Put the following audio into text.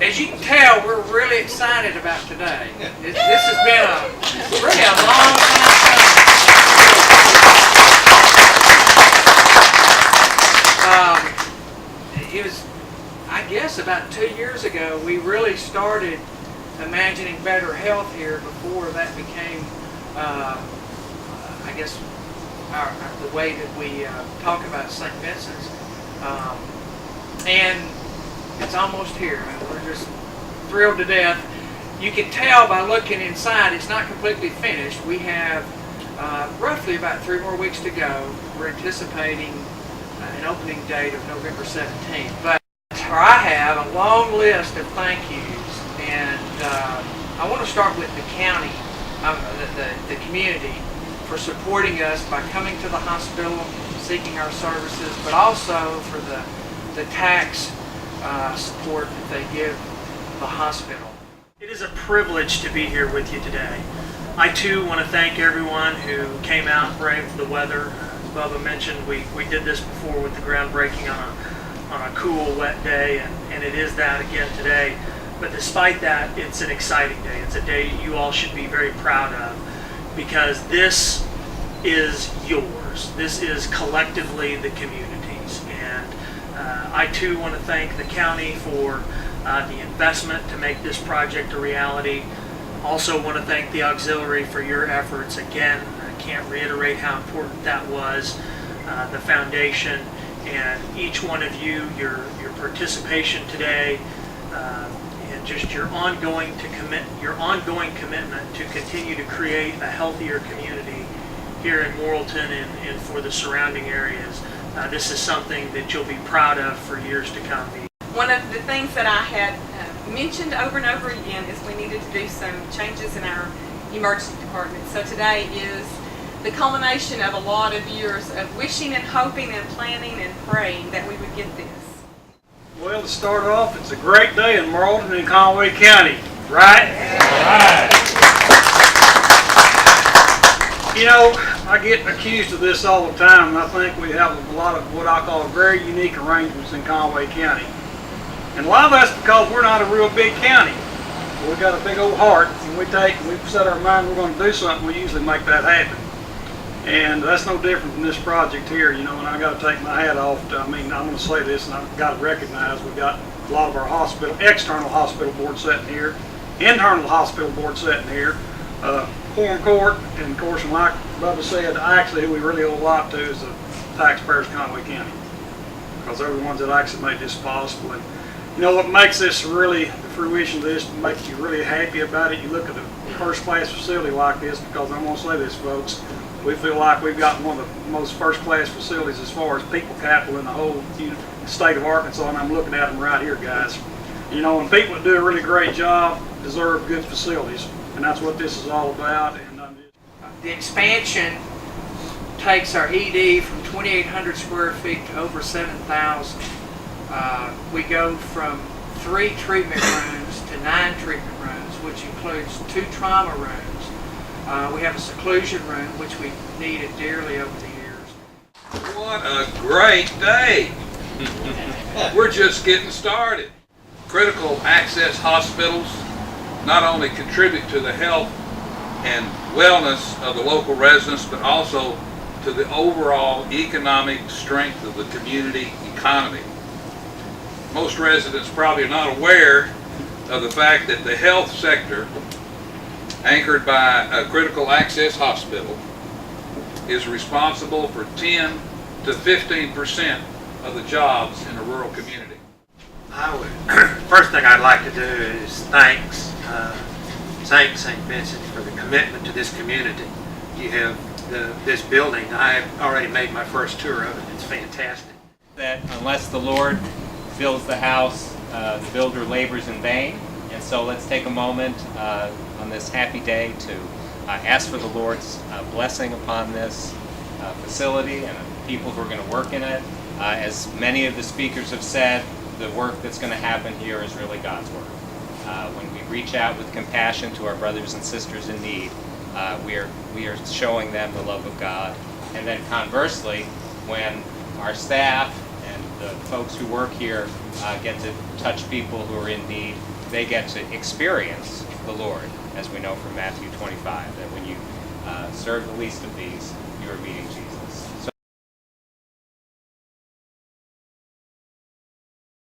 As you can tell, we're really excited about today. This has been really a long time coming. It was, I guess, about 2 years ago, we really started imagining better health here before that became, I guess, the way that we talk about St. Vincent's. And it's almost here. I mean, we're just thrilled to death. You can tell by looking inside, it's not completely finished. We have roughly about 3 more weeks to go. We're anticipating an opening date of November 17th. But I have a long list of thank yous, and I want to start with the county, the community, for supporting us by coming to the hospital, seeking our services, but also for the tax support that they give the hospital. It is a privilege to be here with you today. I too want to thank everyone who came out and braved the weather. As Bubba mentioned, we did this before with the groundbreaking on a cool, wet day, and it is that again today. But despite that, it's an exciting day. It's a day you all should be very proud of, because this is yours. This is collectively the community's. And I too want to thank the county for the investment to make this project a reality. Also want to thank the auxiliary for your efforts. Again, I can't reiterate how important that was. The foundation and each one of you, your participation today, and just your ongoing commitment to continue to create a healthier community here in Morrilton and for the surrounding areas. This is something that you'll be proud of for years to come. One of the things that I had mentioned over and over again is we needed to do some changes in our emergency department. So today is the culmination of a lot of years of wishing and hoping and planning and praying that we would get this. Well, to start off, it's a great day in Morrilton and Conway County, right? Right. You know, I get accused of this all the time, and I think we have a lot of what I call very unique arrangements in Conway County. And a lot of that's because we're not a real big county. We've got a big old heart, and we set our mind we're going to do something, we usually make that happen. And that's no different than this project here, you know, and I got to take my hat off. I'm going to say this, and I've got to recognize we've got a lot of our external hospital board sitting here, internal hospital board sitting here, Quorum Court, and of course, like Bubba said, actually who we really owe a lot to is the taxpayers of Conway County, because they're the ones that actually made this possible. And you know what makes this really, the fruition of this, makes you really happy about it? You look at a first-class facility like this, because I'm going to say this, folks, we feel like we've got one of the most first-class facilities as far as people capital in the whole state of Arkansas, and I'm looking at them right here, guys. You know, and people that do a really great job deserve good facilities, and that's what this is all about. And The expansion takes our ED from 2,800 square feet to over 7,000. We go from 3 treatment rooms to 9 treatment rooms, which includes 2 trauma rooms. We have a seclusion room, which we needed dearly over the years. What a great day! We're just getting started. Critical access hospitals not only contribute to the health and wellness of the local residents, but also to the overall economic strength of the community economy. Most residents probably are not aware of the fact that the health sector, anchored by a critical access hospital, is responsible for 10 to 15% of the jobs in a rural community. First thing I'd like to do is thank St. Vincent for the commitment to this community. You have this building. I've already made my first tour of it. It's fantastic. That unless the Lord builds the house, the builder labors in vain. And so let's take a moment on this happy day to ask for the Lord's blessing upon this facility and the people who are going to work in it. As many of the speakers have said, the work that's going to happen here is really God's work. When we reach out with compassion to our brothers and sisters in need, we are showing them the love of God. And then conversely, when our staff and the folks who work here get to touch people who are in need. They get to experience the Lord, as we know from Matthew 25, that when you serve the least of these, you are meeting Jesus.